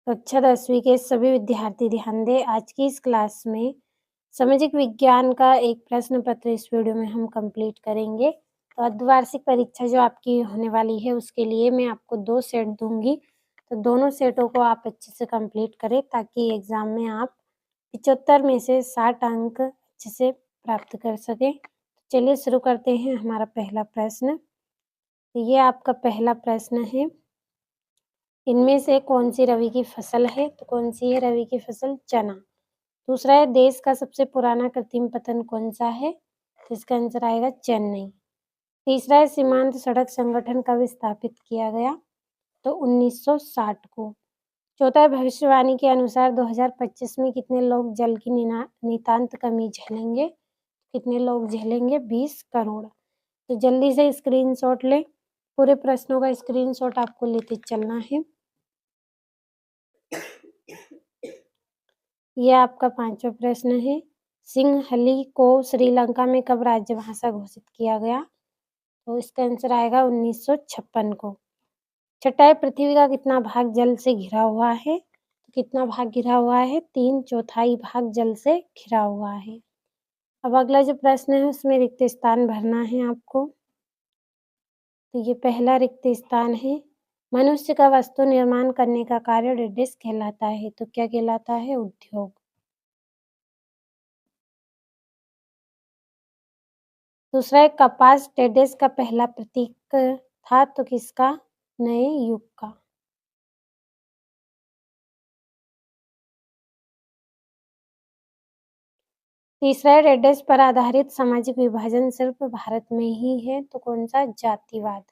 कक्षा 10वीं के सभी विद्यार्थी ध्यान दें। आज की इस क्लास में सामाजिक विज्ञान का एक प्रश्न पत्र इस वीडियो में हम कंप्लीट करेंगे। तो अर्धवार्षिक परीक्षा जो आपकी होने वाली है उसके लिए मैं आपको 2 सेट दूँगी। तो दोनों सेटों को आप अच्छे से कंप्लीट करें ताकि एग्ज़ाम में आप 75 में से 60 अंक अच्छे से प्राप्त कर सकें। चलिए शुरू करते हैं हमारा पहला प्रश्न। ये आपका पहला प्रश्न है। इनमें से कौन-सी रबी की फसल है? तो कौन सी है रबी की फसल? चना। दूसरा है देश का सबसे पुराना कृत्रिम पतन कौन-सा है? तो इसका आंसर आएगा चेन्नई। तीसरा है सीमांत सड़क संगठन कब स्थापित किया गया? तो 1960 को। चौथा है भविष्यवाणी के अनुसार 2025 में कितने लोग जल की नितांत कमी झेलेंगे? कितने लोग झेलेंगे? 20 करोड़। तो जल्दी से स्क्रीनशॉट लें। पूरे प्रश्नों का स्क्रीनशॉट आपको लेते चलना है। ये आपका 5वां प्रश्न है। सिंहली को श्रीलंका में कब राजभाषा घोषित किया गया? तो इसका आंसर आएगा 1956 को। छठा है पृथ्वी का कितना भाग जल से घिरा हुआ है? तो कितना भाग घिरा हुआ है? 3/4 भाग जल से घिरा हुआ है। अब अगला जो प्रश्न है उसमें रिक्त स्थान भरना है आपको। तो ये पहला रिक्त स्थान है। मनुष्य का वस्तु निर्माण करने का कार्य डेडेस कहलाता है। तो क्या कहलाता है? उद्योग। दूसरा है कपास टेडेस का पहला प्रतीक था तो किसका? नए युग का। तीसरा है टेडेस पर आधारित सामाजिक विभाजन सिर्फ भारत में ही है तो कौन सा? जातिवाद।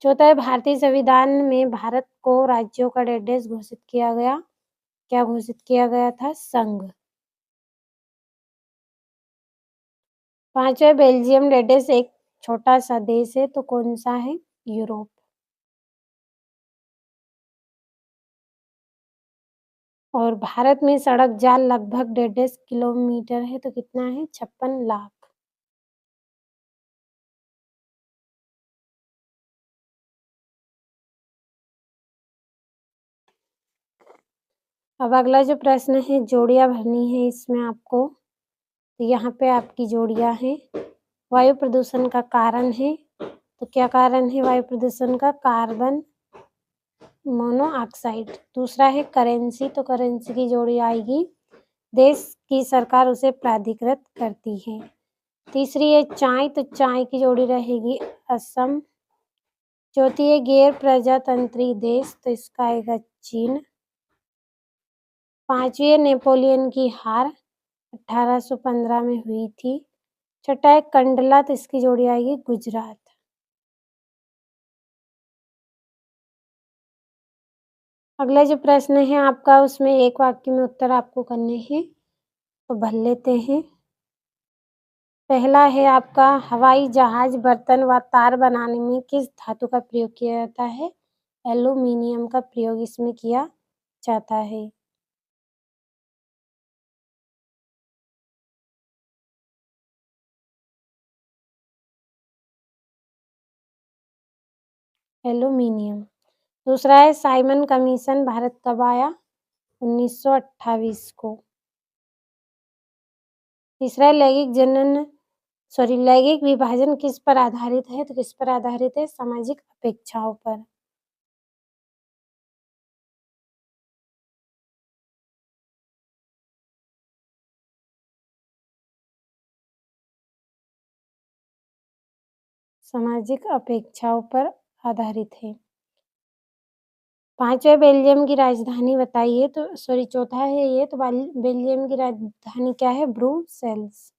चौथा है भारतीय संविधान में भारत को राज्यों का टेडेस घोषित किया गया। क्या घोषित किया गया था? संघ। पांचवा बेल्जियम टेडेस एक छोटा सा देश है तो कौन सा है? यूरोप। और भारत में सड़क जाल लगभग 1.5 किलोमीटर है तो कितना है? 56 लाख। अब अगला जो प्रश्न है जोड़ियाँ भरनी है इसमें आपको। तो यहाँ पे आपकी जोड़ियाँ हैं। वायु प्रदूषण का कारण है तो क्या कारण है वायु प्रदूषण का? Carbon monoxide. दूसरा है करेंसी तो करेंसी की जोड़ी आएगी देश की सरकार उसे प्राधिकृत करती है। तीसरी है चाय तो चाय की जोड़ी रहेगी असम। चौथी है गैर प्रजातंत्री देश तो इसका आएगा चीन। पांचवी है नेपोलियन की हार 1815 में हुई थी। छठा है कंडला तो इसकी जोड़ी आएगी गुजरात। अगला जो प्रश्न है आपका उसमें एक वाक्य में उत्तर आपको करने हैं तो भर लेते हैं। पहला है आपका हवाई जहाज बर्तन व तार बनाने में किस धातु का प्रयोग किया जाता है? एल्यूमीनियम का प्रयोग इसमें किया जाता है। एल्यूमीनियम। दूसरा है साइमन कमीशन भारत कब आया? 1928 को। तीसरा है लैंगिक विभाजन किस पर आधारित है? तो किस पर आधारित है? सामाजिक अपेक्षाओं पर। सामाजिक अपेक्षाओं पर आधारित है। पांचवा बेल्जियम की राजधानी बताइए तो चौथा है ये तो बेल्जियम की राजधानी क्या है? ब्रुसेल्स।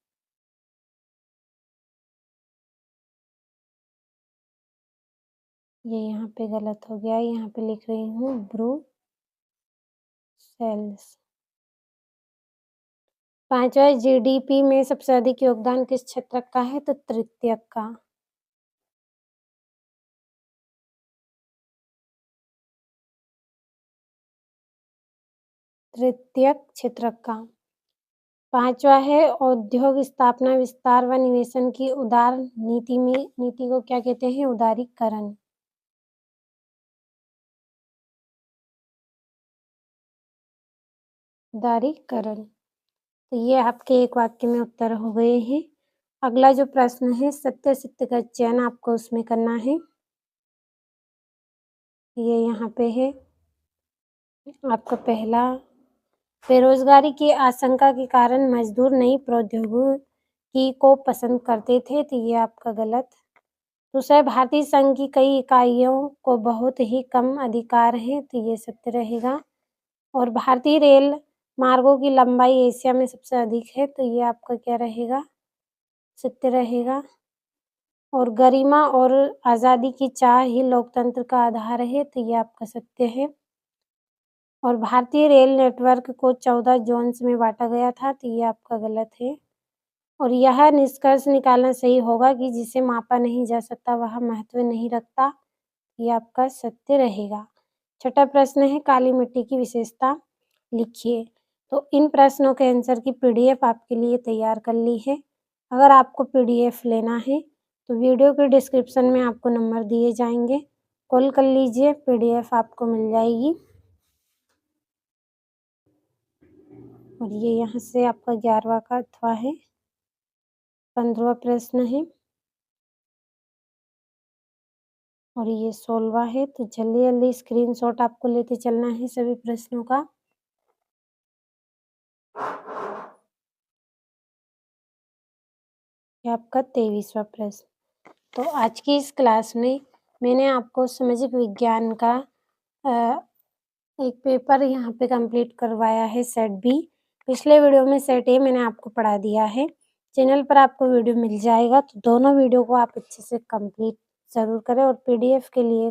ये यहाँ पे गलत हो गया, यहाँ पे लिख रही हूँ ब्रुसेल्स। पांचवा जीडीपी में सबसे अधिक योगदान किस क्षेत्र का है? तो तृतीयक का। तृतीयक क्षेत्र का। 5वां है औद्योग स्थापना, विस्तार व निवेशन की उदार नीति को क्या कहते हैं? उदारीकरण। उदारीकरण। तो ये आपके एक वाक्य में उत्तर हो गए हैं। अगला जो प्रश्न है सत्य सत्य का चयन आपको उसमें करना है। ये यहाँ पे है आपका पहला, बेरोजगारी की आशंका के कारण मजदूर नई प्रौद्योगिकी को पसंद करते थे, तो ये आपका गलत। दूसरा, भारतीय संघ की कई इकाइयों को बहुत ही कम अधिकार हैं, तो ये सत्य रहेगा। और भारतीय रेल मार्गों की लंबाई एशिया में सबसे अधिक है, तो ये आपका क्या रहेगा? सत्य रहेगा। और गरिमा और आज़ादी की चाह ही लोकतंत्र का आधार है, तो ये आपका सत्य है। और भारतीय रेल नेटवर्क को 14 ज़ोन्स में बाँटा गया था, तो ये आपका गलत है। और यह निष्कर्ष निकालना सही होगा कि जिसे मापा नहीं जा सकता वह महत्व नहीं रखता, ये आपका सत्य रहेगा। छठा प्रश्न है काली मिट्टी की विशेषता लिखिए। तो इन प्रश्नों के आंसर की पीडीएफ आपके लिए तैयार कर ली है। अगर आपको पीडीएफ लेना है तो वीडियो के डिस्क्रिप्शन में आपको नंबर दिए जाएंगे, कॉल कर लीजिए, पीडीएफ आपको मिल जाएगी। और ये यहाँ से आपका 11वां का अथवा है। 15वां प्रश्न है और ये 16वां है। तो जल्दी जल्दी स्क्रीनशॉट आपको लेते चलना है सभी प्रश्नों का। ये आपका 23वां प्रश्न। तो आज की इस क्लास में मैंने आपको सामाजिक विज्ञान का एक पेपर यहाँ पे कंप्लीट करवाया है सेट बी। पिछले वीडियो में सेट ए मैंने आपको पढ़ा दिया है। चैनल पर आपको वीडियो मिल जाएगा, तो दोनों वीडियो को आप अच्छे से कंप्लीट ज़रूर करें। और पीडीएफ के लिए